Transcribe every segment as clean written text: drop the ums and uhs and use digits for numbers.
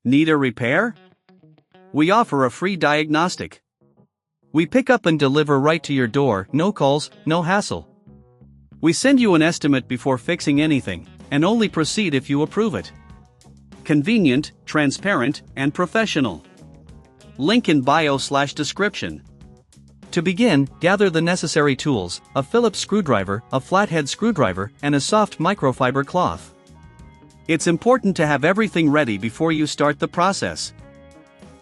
Need a repair? We offer a free diagnostic. We pick up and deliver right to your door, no calls, no hassle. We send you an estimate before fixing anything, and only proceed if you approve it. Convenient, transparent, and professional. Link in bio/description. To begin, gather the necessary tools: a Phillips screwdriver, a flathead screwdriver, and a soft microfiber cloth. It's important to have everything ready before you start the process.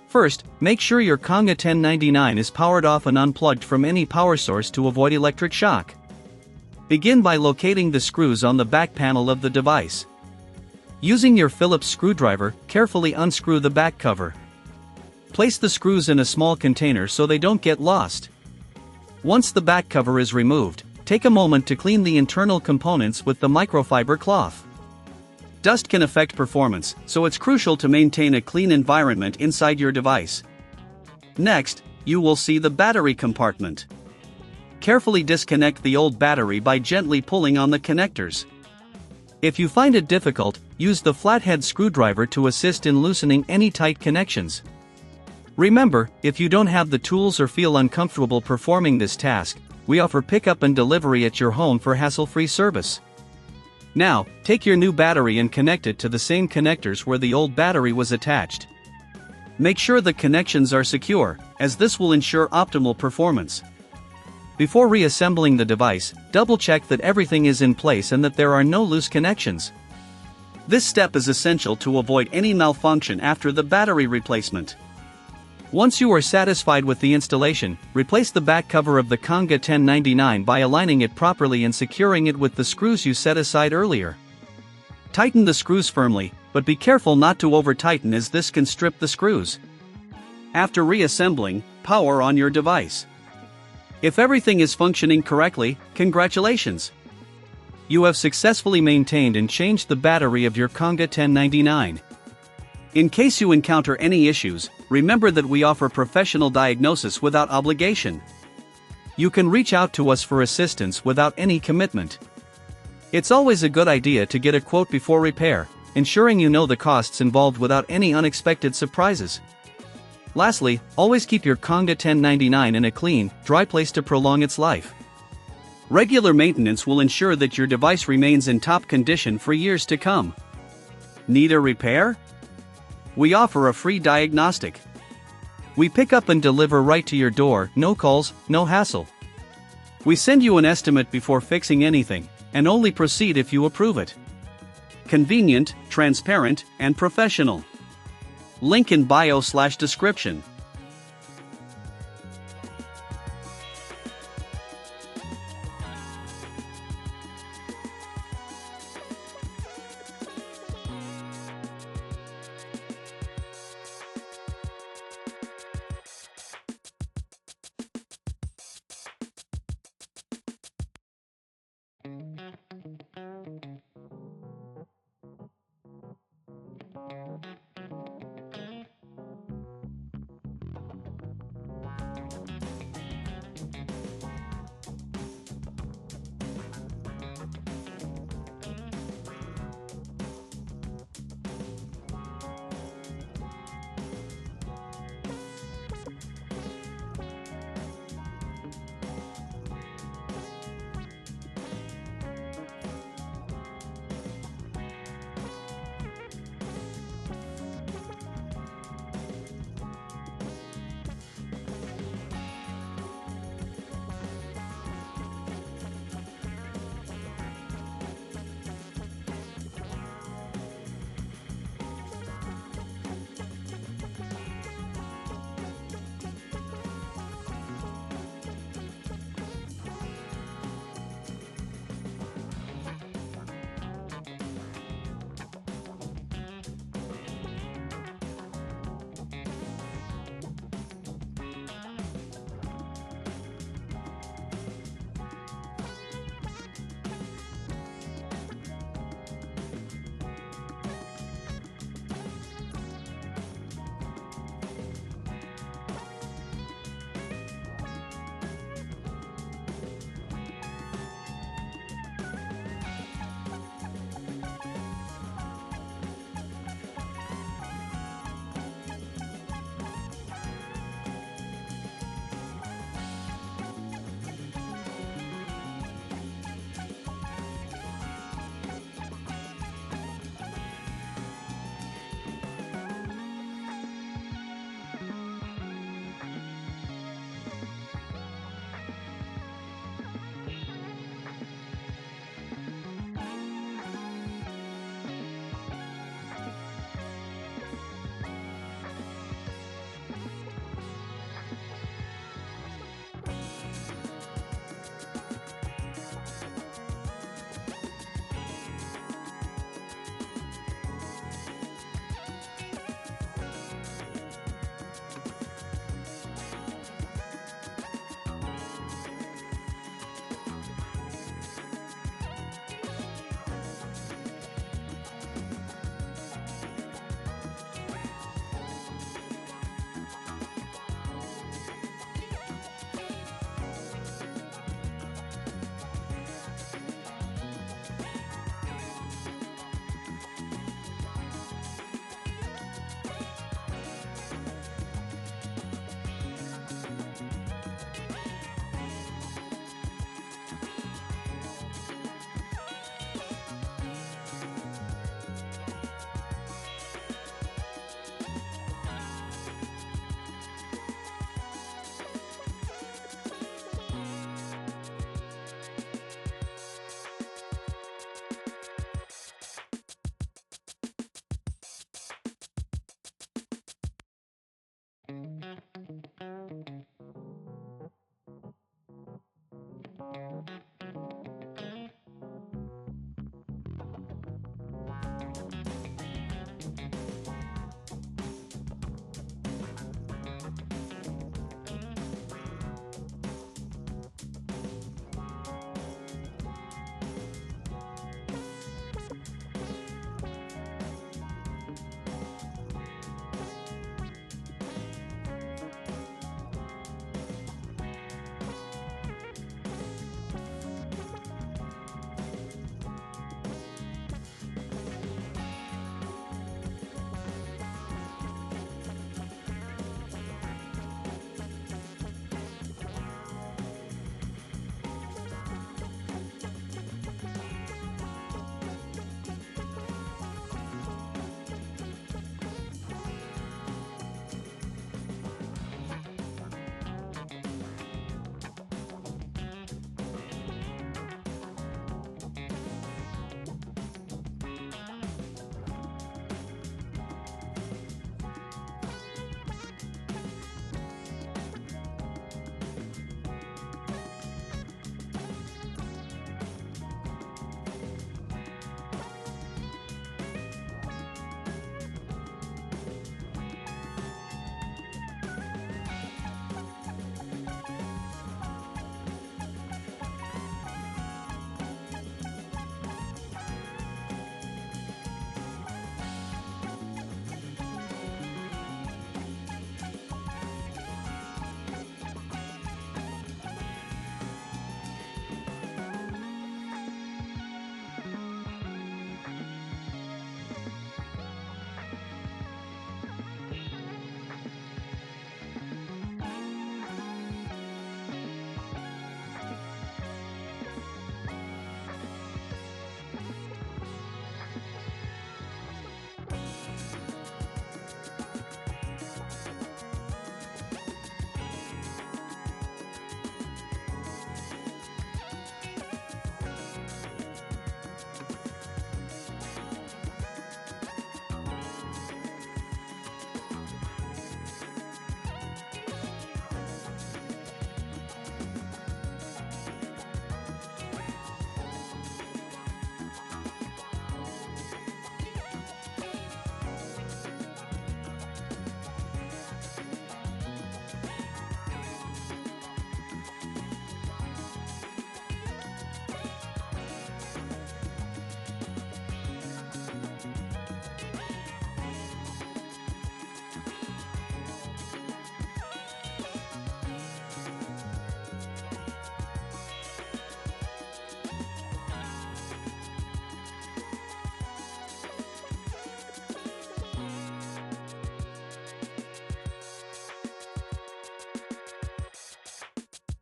First, make sure your Conga 1099 is powered off and unplugged from any power source to avoid electric shock. Begin by locating the screws on the back panel of the device. Using your Phillips screwdriver, carefully unscrew the back cover. Place the screws in a small container so they don't get lost. Once the back cover is removed, take a moment to clean the internal components with the microfiber cloth. Dust can affect performance, so it's crucial to maintain a clean environment inside your device. Next, you will see the battery compartment. Carefully disconnect the old battery by gently pulling on the connectors. If you find it difficult, use the flathead screwdriver to assist in loosening any tight connections. Remember, if you don't have the tools or feel uncomfortable performing this task, we offer pickup and delivery at your home for hassle-free service. Now, take your new battery and connect it to the same connectors where the old battery was attached. Make sure the connections are secure, as this will ensure optimal performance. Before reassembling the device, double-check that everything is in place and that there are no loose connections. This step is essential to avoid any malfunction after the battery replacement. Once you are satisfied with the installation, replace the back cover of the Conga 1099 by aligning it properly and securing it with the screws you set aside earlier. Tighten the screws firmly, but be careful not to over-tighten as this can strip the screws. After reassembling, power on your device. If everything is functioning correctly, congratulations! You have successfully maintained and changed the battery of your Conga 1099. In case you encounter any issues, remember that we offer professional diagnosis without obligation. You can reach out to us for assistance without any commitment. It's always a good idea to get a quote before repair, ensuring you know the costs involved without any unexpected surprises. Lastly, always keep your Conga 1099 in a clean, dry place to prolong its life. Regular maintenance will ensure that your device remains in top condition for years to come. Need a repair? We offer a free diagnostic. We pick up and deliver right to your door, no calls, no hassle. We send you an estimate before fixing anything, and only proceed if you approve it. Convenient, transparent, and professional. Link in bio/description.